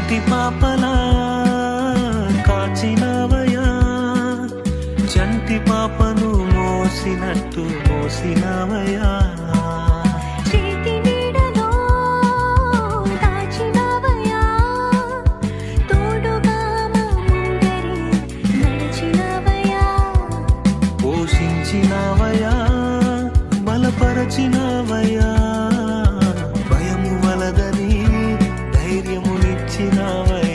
కంటి పాపలా కాచినవయా, చంటి పాపను మోసినట్టు మోసినవయా. పోషించినవయా, బలపరచినవయా, భయము వలదని ధైర్యమునిచ్చినవయా.